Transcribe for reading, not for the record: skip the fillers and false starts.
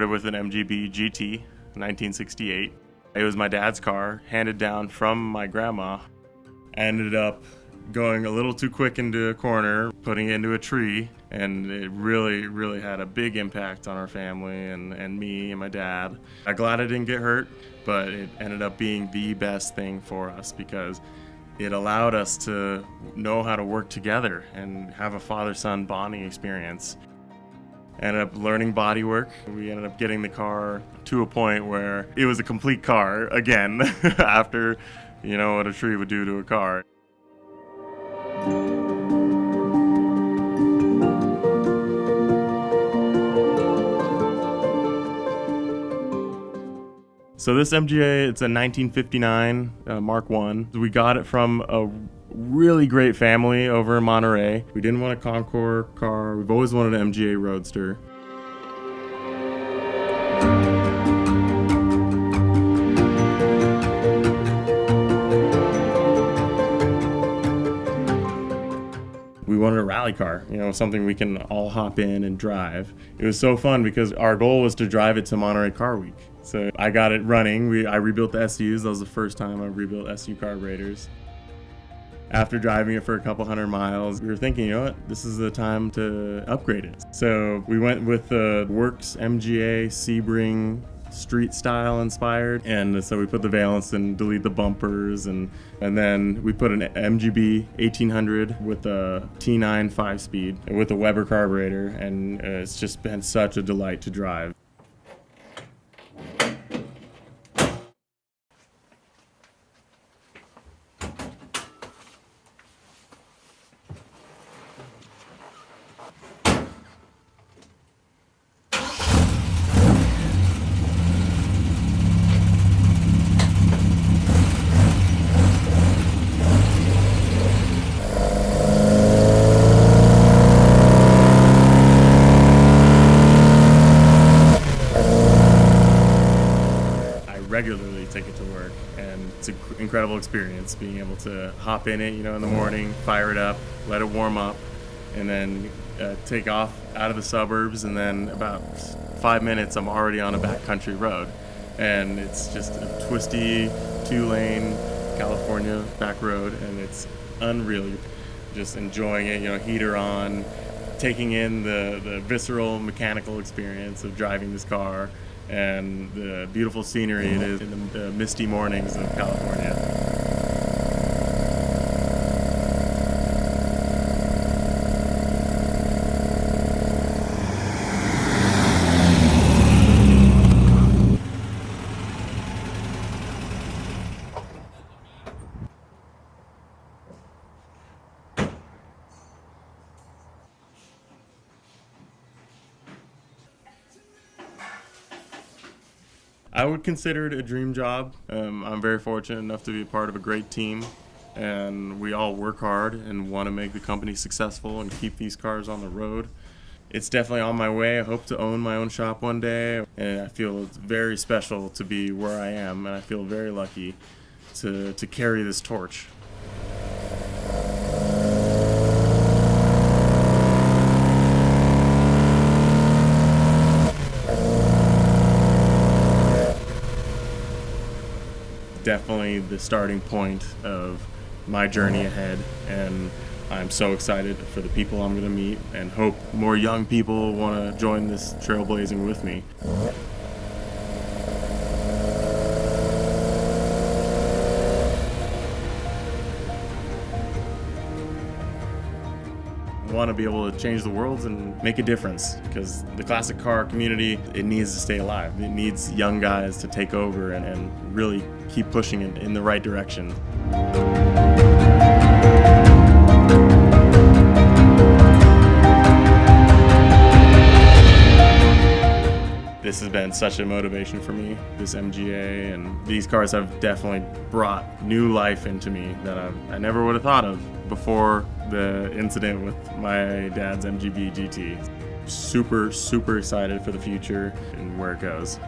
started with an MGB GT, 1968. It was my dad's car, handed down from my grandma. I ended up going a little too quick into a corner, putting it into a tree, and it really had a big impact on our family and me and my dad. I'm glad I didn't get hurt, but it ended up being the best thing for us because it allowed us to know how to work together and have a father-son bonding experience. Ended up learning body work. We ended up getting the car to a point where it was a complete car again after, what a tree would do to a car. So this MGA, it's a 1959 Mark I. We got it from a really great family over in Monterey. We didn't want a Concours car. We've always wanted an MGA Roadster. We wanted a rally car, something we can all hop in and drive. It was so fun because our goal was to drive it to Monterey Car Week. So I got it running. I rebuilt the SUs. That was the first time I rebuilt SU carburetors. After driving it for a couple hundred miles, we were thinking, this is the time to upgrade it. So we went with the Works MGA Sebring street style inspired, and so we put the valence and delete the bumpers, and then we put an MGB 1800 with a T9 5-speed with a Weber carburetor, and it's just been such a delight to drive. Regularly take it to work, and it's an incredible experience being able to hop in it, in the morning, fire it up, let it warm up, and then take off out of the suburbs, and then about 5 minutes I'm already on a backcountry road, and it's just a twisty 2-lane California back road, and it's unreal. Just enjoying it, heater on, taking in the visceral mechanical experience of driving this car and the beautiful scenery it is in the misty mornings of California. I would consider it a dream job. I'm very fortunate enough to be a part of a great team, and we all work hard and want to make the company successful and keep these cars on the road. It's definitely on my way. I hope to own my own shop one day, and I feel it's very special to be where I am, and I feel very lucky to carry this torch. Definitely the starting point of my journey ahead, and I'm so excited for the people I'm going to meet and hope more young people want to join this trailblazing with me. Want to be able to change the world and make a difference, because the classic car community, it needs to stay alive. It needs young guys to take over and really keep pushing it in the right direction. This has been such a motivation for me, this MGA, and these cars have definitely brought new life into me that I never would have thought of before the incident with my dad's MGB GT. Super excited for the future and where it goes.